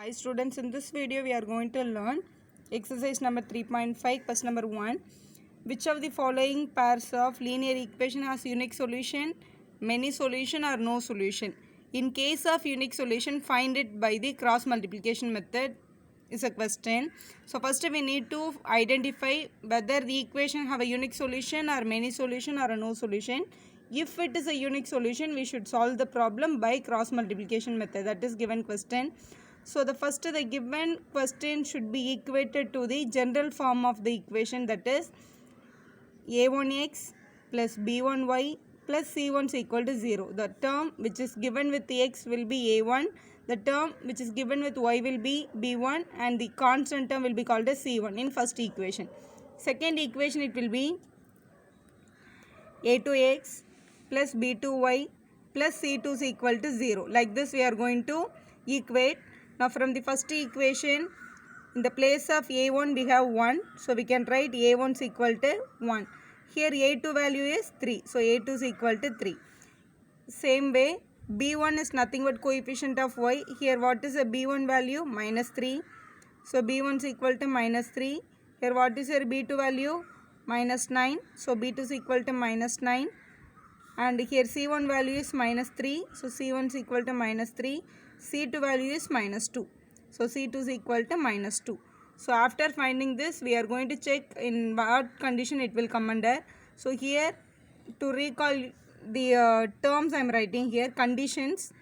Hi students, in this video we are going to learn exercise number 3.5, question number 1. Which of the following pairs of linear equation has unique solution, many solution or no solution? In case of unique solution, find it by the cross multiplication method is a question. So first we need to identify whether the equation have a unique solution or many solution or a no solution. If it is a unique solution, we should solve the problem by cross multiplication method. That is given question. So the given question should be equated to the general form of the equation, that is a1x plus b1y plus c1 is equal to 0. The term which is given with the x will be a1, the term which is given with y will be b1, and the constant term will be called as c1 in first equation. Second equation, it will be a2x plus b2y plus c2 is equal to 0. Like this we are going to equate. Now from the first equation, in the place of a1 we have 1, so we can write a1 is equal to 1. Here a2 value is 3, so a2 is equal to 3. Same way, b1 is nothing but coefficient of y. Here what is the b1 value? Minus 3. So b1 is equal to minus 3. Here what is your b2 value? Minus 9. So b2 is equal to minus 9. And here c1 value is minus 3. So c1 is equal to minus 3. C2 value is minus 2. So C2 is equal to minus 2. So after finding this, we are going to check in what condition it will come under. So here, to recall the terms I am writing here, conditions.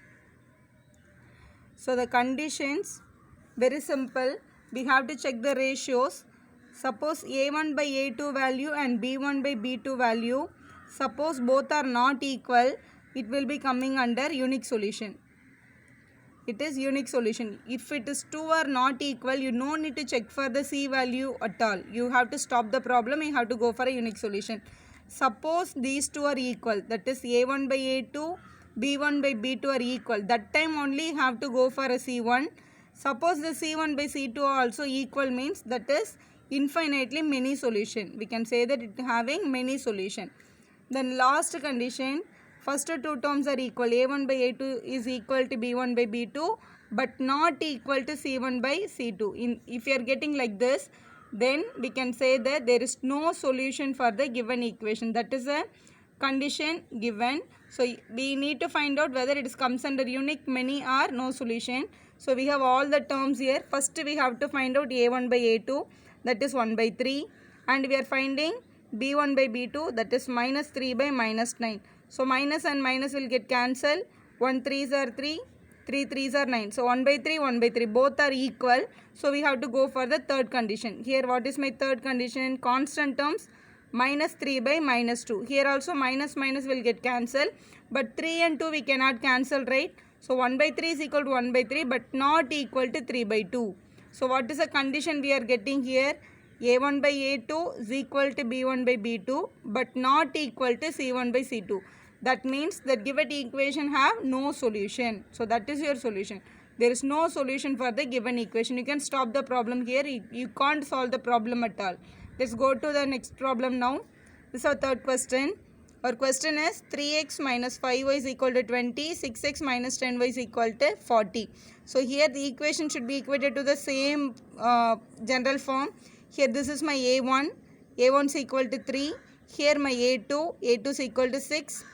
So the conditions, very simple. We have to check the ratios. Suppose a1 by a2 value and b1 by b2 value, suppose both are not equal, it will be coming under unique solution. It is unique solution. If it is 2 are not equal, you no need to check for the C value at all. You have to stop the problem. You have to go for a unique solution. Suppose these two are equal, that is A1 by A2, B1 by B2 are equal. That time only you have to go for a C1. Suppose the C1 by C2 are also equal, means that is infinitely many solution. We can say that it having many solution. Then last condition, first two terms are equal. A1 by A2 is equal to B1 by B2, but not equal to C1 by C2. If you are getting like this, then we can say that there is no solution for the given equation. That is a condition given. So we need to find out whether it comes under unique, many or no solution. So we have all the terms here. First we have to find out A1 by A2, that is 1 by 3, and we are finding B1 by B2, that is minus 3 by minus 9. So minus and minus will get cancelled. 1 3s are 3, 3 3s are 9. So 1 by 3, 1 by 3, both are equal. So we have to go for the third condition. Here what is my third condition? Constant terms, minus 3 by minus 2. Here also minus minus will get cancelled. But 3 and 2 we cannot cancel, right? So 1 by 3 is equal to 1 by 3, but not equal to 3 by 2. So what is the condition we are getting here? A1 by A2 is equal to B1 by B2, but not equal to C1 by C2. That means the given equation have no solution. So that is your solution. There is no solution for the given equation. You can stop the problem here. You can't solve the problem at all. Let's go to the next problem now. This is our third question. Our question is 3x minus 5y is equal to 20, 6x minus 10y is equal to 40. So here the equation should be equated to the same general form. Here this is my a1. A1 is equal to 3. Here my a2 is equal to 6.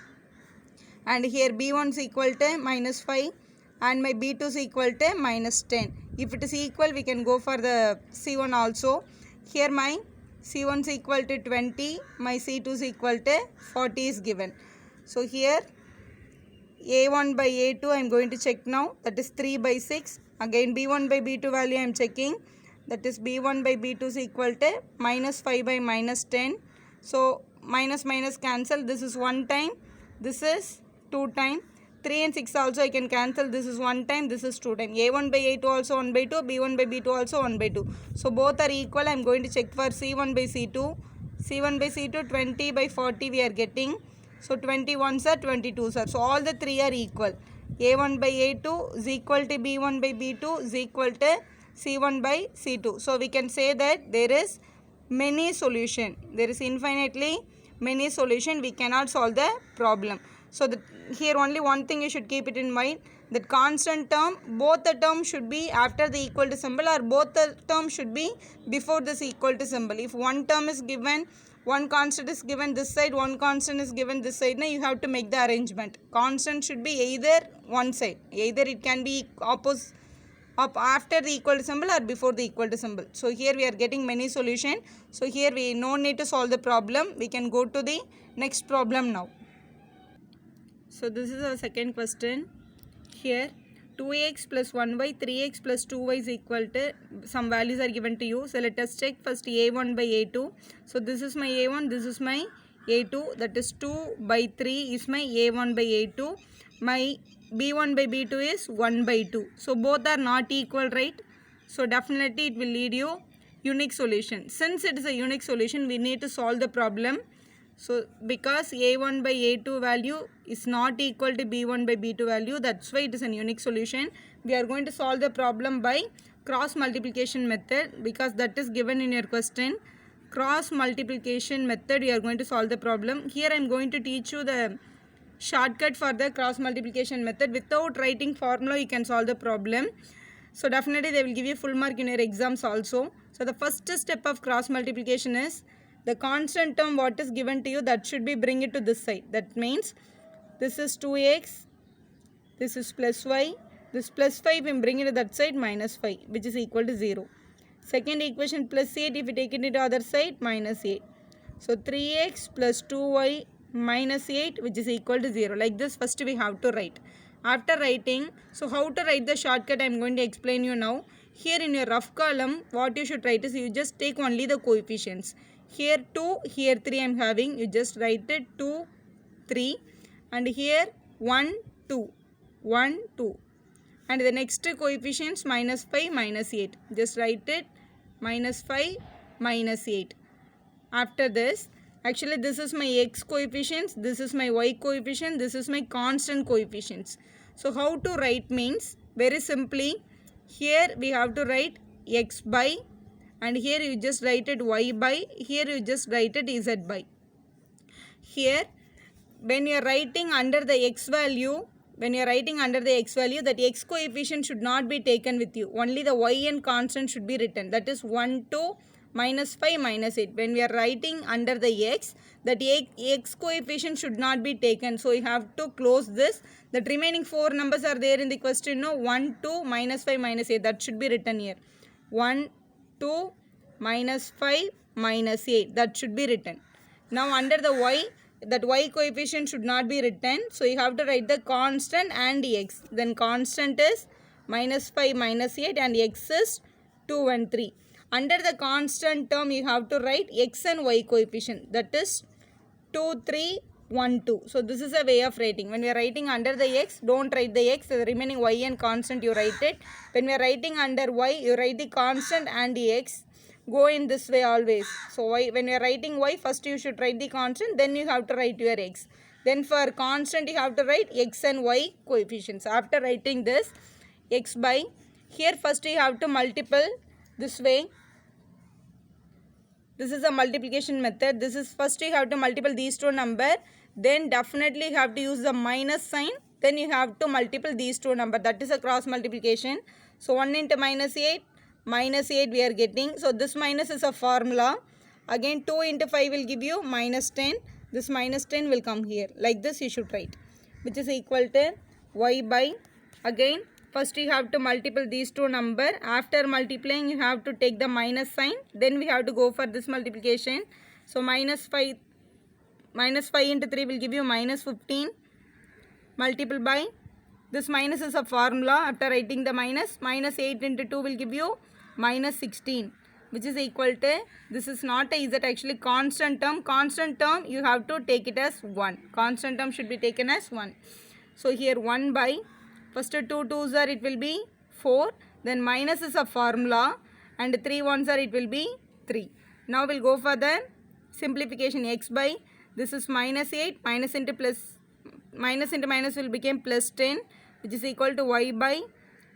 And here b1 is equal to minus 5, and my b2 is equal to minus 10. If it is equal, we can go for the c1 also. Here my c1 is equal to 20, my c2 is equal to 40 is given. So here a1 by a2 I am going to check now, that is 3 by 6. Again b1 by b2 value I am checking, that is b1 by b2 is equal to minus 5 by minus 10. So minus minus cancel, this is 1 time, this is 2 time. 3 and 6 also I can cancel, this is 1 time, this is 2 time. A1 by A2 also 1 by 2, B1 by B2 also 1 by 2. So both are equal. I am going to check for C1 by C2. C1 by C2, 20 by 40 we are getting. So 21s are 22s are. So all the three are equal. A1 by A2 is equal to B1 by B2 is equal to C1 by C2. So we can say that there is many solution. There is infinitely many solution. We cannot solve the problem. So here only one thing you should keep it in mind, that constant term, both the terms should be after the equal to symbol, or both the terms should be before this equal to symbol. If one term is given, one constant is given this side, one constant is given this side, now you have to make the arrangement. Constant should be either one side, either it can be opposite up after the equal to symbol or before the equal to symbol. So here we are getting many solution. So here we no need to solve the problem. We can go to the next problem now. So this is our second question. Here 2x plus 1y, 3x plus 2y is equal to, some values are given to you. So let us check first a1 by a2. So this is my a1, this is my a2, that is 2 by 3 is my a1 by a2. My b1 by b2 is 1 by 2. So both are not equal, right? So definitely it will lead you unique solution. Since it is a unique solution, we need to solve the problem. So because a1 by a2 value is not equal to b1 by b2 value, that's why it is a unique solution. We are going to solve the problem by cross multiplication method, because that is given in your question. Cross multiplication method, you are going to solve the problem. Here I am going to teach you the shortcut for the cross multiplication method. Without writing formula you can solve the problem. So definitely they will give you full mark in your exams also. So the first step of cross multiplication is, the constant term what is given to you, that should be bring it to this side. That means this is 2x, this is plus y, this plus 5 and bring it to that side, minus 5, which is equal to 0. Second equation plus 8, if you take it to the other side, minus 8. So 3x plus 2y minus 8, which is equal to 0. Like this first we have to write. After writing, so how to write the shortcut I am going to explain you now. Here in your rough column, what you should write is, you just take only the coefficients. Here 2, here 3 I am having, you just write it 2, 3, and here 1, 2, 1, 2. And the next coefficients minus 5, minus 8. Just write it minus 5, minus 8. After this, actually this is my x coefficients, this is my y coefficient, this is my constant coefficients. So how to write means, very simply, here we have to write x by, and here you just write it y by, here you just write it z by. Here when you are writing under the x value, that x coefficient should not be taken with you. Only the y and constant should be written. That is 1, 2, minus 5, minus 8. When we are writing under the x, that x coefficient should not be taken. So you have to close this. The remaining 4 numbers are there in the question. No, 1, 2, minus 5, minus 8. That should be written here. 1, 2, minus 5, minus 8. That should be written. Now under the y, that y coefficient should not be written. So you have to write the constant and x. Then constant is minus 5, minus 8, and x is 2 and 3. Under the constant term you have to write x and y coefficient. That is 2, 3, 1, 2. So this is a way of writing. When we are writing under the x, don't write the x. The remaining y and constant you write it. When we are writing under y, you write the constant and the x. Go in this way always. So when you are writing y, first you should write the constant, then you have to write your x. Then for constant you have to write x and y coefficients. After writing this x by, here first you have to multiply this way. This is a multiplication method. This is first you have to multiply these two numbers. Then definitely you have to use the minus sign. Then you have to multiply these two numbers. That is a cross multiplication. So 1 into minus 8. Minus 8 we are getting. So this minus is a formula. Again 2 into 5 will give you minus 10. This minus 10 will come here. Like this you should write. Which is equal to y by. Again first you have to multiply these two numbers. After multiplying you have to take the minus sign. Then we have to go for this multiplication. So minus 5 into 3 will give you minus 15. Multiple by. This minus is a formula. After writing the minus 8 into 2 will give you minus 16, which is equal to, this is not a z, actually constant term. Constant term you have to take it as 1. Constant term should be taken as 1. So here 1 by, first 2 2s are, it will be 4. Then minus is a formula, and 3 1s are, it will be 3. Now we'll go for the simplification. X by, this is minus 8, minus into minus will become plus 10, which is equal to y by,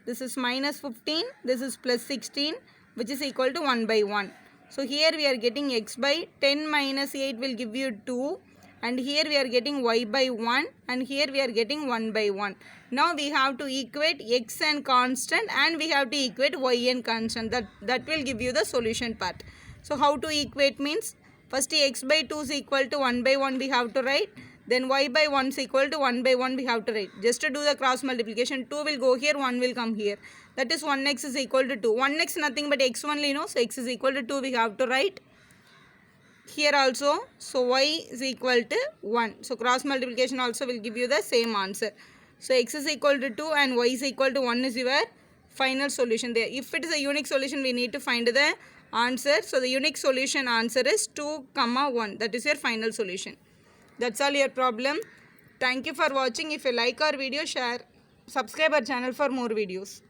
this is minus 15, this is plus 16, which is equal to 1 by 1. So here we are getting x by 10 minus 8 will give you 2, and here we are getting y by 1 and here we are getting 1 by 1. Now we have to equate x and constant and we have to equate y and constant. That will give you the solution part. So how to equate means first x by 2 is equal to 1 by 1 we have to write. Then y by 1 is equal to 1 by 1 we have to write. Just to do the cross multiplication, 2 will go here, 1 will come here. That is 1x is equal to 2. 1x nothing but x only, so x is equal to 2 we have to write. Here also, so y is equal to 1. So cross multiplication also will give you the same answer. So x is equal to 2 and y is equal to 1 is your final solution there. If it is a unique solution, we need to find the answer. So the unique solution answer is 2, 1. That is your final solution. That's all your problem. Thank you for watching. If you like our video, share, subscribe our channel for more videos.